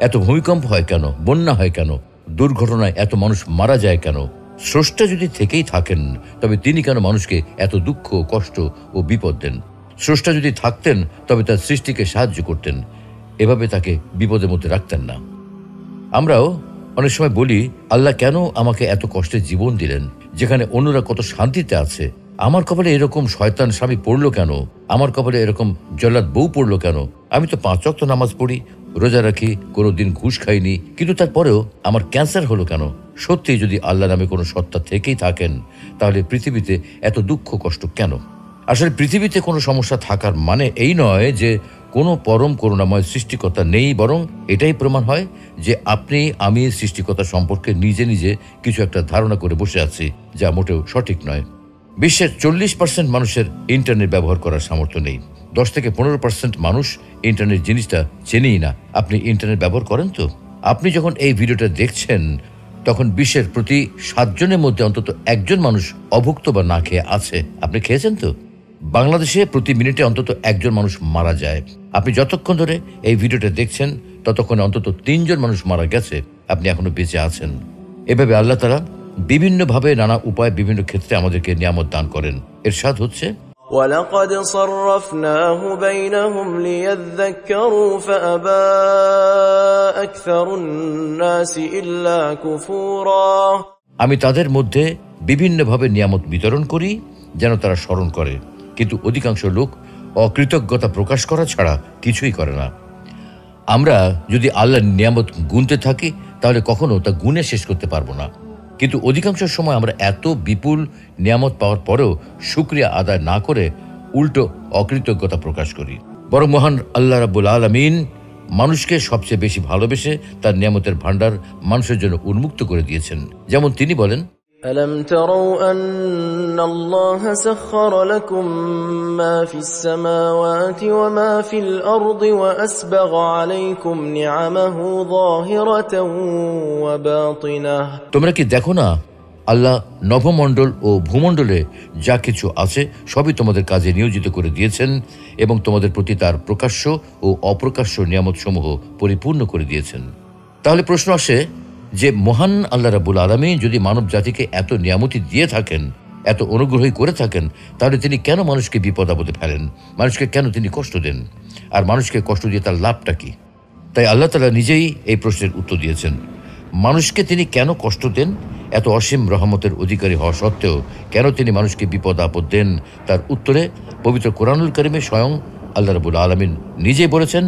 এত ভূমিকম্প হয় কেন, বন্যা হয় কেন, দুর্ঘটনায় এত মানুষ মারা যায় কেন? স্রষ্টা যদি থেকেই থাকেন, তবে তিনি কেন মানুষকে এত দুঃখ, কষ্ট ও বিপদ দেন? স্রষ্টা যদি থাকতেন, তবে তার সৃষ্টিকে সাহায্য করতেন, এভাবে তাকে বিপদের মধ্যে রাখতেন না। আমরাও অনেক সময় বলি, আল্লাহ কেন আমাকে এত কষ্টের জীবন দিলেন, যেখানে অন্যরা কত শান্তিতে আছে? আমার কপালে এরকম শয়তান স্বামী পড়লো কেন? আমার কপালে এরকম জল্লাদ বউ পড়লো কেন? আমি তো 5 ওয়াক্ত নামাজ পড়ি, রোজা রাখি, কোনোদিন ঘুষ খাইনি, কিন্তু তারপরেও আমার ক্যান্সার হলো কেন? সত্যি যদি আল্লাহ নামে কোনো সত্তা থেকেই থাকেন, তাহলে পৃথিবীতে এত দুঃখ কষ্ট কেন? আসলে পৃথিবীতে কোনো সমস্যা থাকার মানে এই নয় যে কোনো পরম করুণাময় সৃষ্টিকর্তা নেই, বরং এটাই প্রমাণ হয় যে আপনি আমি সৃষ্টিকর্তা সম্পর্কে নিজে নিজে কিছু একটা ধারণা করে বসে আছি, যা মোটেও সঠিক নয়। বিশ্বের 40% মানুষের ইন্টারনেট ব্যবহার করার সামর্থ্য নেই। 10 থেকে 15% মানুষ ইন্টারনেট জিনিসটা চেনেই না। আপনি ইন্টারনেট ব্যবহার করেন তো? আপনি যখন এই ভিডিওটা দেখছেন, তখন বিশ্বের প্রতি 7 জনের মধ্যে অন্তত একজন মানুষ অভুক্ত বা না খেয়ে আছে। আপনি খেয়েছেন তো? বাংলাদেশে প্রতি মিনিটে অন্তত একজন মানুষ মারা যায়। আপনি যতক্ষণ ধরে এই ভিডিওটা দেখছেন, ততক্ষণে অন্তত 3 জন মানুষ মারা গেছে। আপনি এখনো বেঁচে আছেন। এভাবে আল্লাহ তাআলা বিভিন্নভাবে, নানা উপায়ে, বিভিন্ন ক্ষেত্রে আমাদেরকে নিয়ামত দান করেন। ইরশাদ হচ্ছে, وَلَقَدْ صَرَّفْنَاهُ بَيْنَهُمْ لِيَذَّكَّرُوا فَأَبَى أَكْثَرُ النَّاسِ إِلَّا كُفُورًا। আমি তাদের মধ্যে বিভিন্নভাবে নিয়ামত বিতরণ করি যেন তারা স্মরণ করে, কিন্তু অধিকাংশ লোক অকৃতজ্ঞতা প্রকাশ করা ছাড়া কিছুই করে না। আমরা যদি আল্লাহর নিয়ামত গুনতে থাকি, তাহলে কখনো তা গুনে শেষ করতে পারবো না। কিন্তু অধিকাংশ সময় আমরা এত বিপুল নিয়ামত পাওয়ার পরেও শুকরিয়া আদায় না করে উল্টো অকৃতজ্ঞতা প্রকাশ করি। বরং মহান আল্লাহ রাব্বুল আলামিন মানুষকে সবচেয়ে বেশি ভালোবেসে তার নিয়ামতের ভান্ডার মানুষের জন্য উন্মুক্ত করে দিয়েছেন। যেমন তিনি বলেন, أَلَمْ تَرَوْا أَنَّ اللَّهَ سَخَّرَ لَكُم مَّا فِي السَّمَاوَاتِ وَمَا فِي الْأَرْضِ وَأَسْبَغَ عَلَيْكُمْ نِعَمَهُ ظَاهِرَةً وَبَاطِنَةً। তোমরা কি দেখো না, আল্লাহ নভমণ্ডল ও ভূমণ্ডলে যা কিছু আছে সবই তোমাদের কাজে নিয়োজিত করে দিয়েছেন এবং তোমাদের প্রতি তার প্রকাশ্য ও অপ্রকাশ্য নিয়ামত সমূহ পরিপূর্ণ করে দিয়েছেন। তাহলে প্রশ্ন আসে যে, মহান আল্লাহ রাব্বুল আলামিন যদি মানব জাতিকে এত নিয়ামতি দিয়ে থাকেন, এত অনুগ্রহই করে থাকেন, তাহলে তিনি কেন মানুষকে বিপদ আপদে ফেলেন? মানুষকে কেন তিনি কষ্ট দেন? আর মানুষকে কষ্ট দিয়ে তার লাভটা কি? তাই আল্লাহ তাআলা নিজেই এই প্রশ্নের উত্তর দিয়েছেন। মানুষকে তিনি কেন কষ্ট দেন? এত অসীম রহমতের অধিকারী হওয়া সত্ত্বেও কেন তিনি মানুষকে বিপদ আপদ দেন? তার উত্তরে পবিত্র কোরআনুল কারীমে স্বয়ং আল্লাহ রাব্বুল আলামিন নিজেই বলেছেন,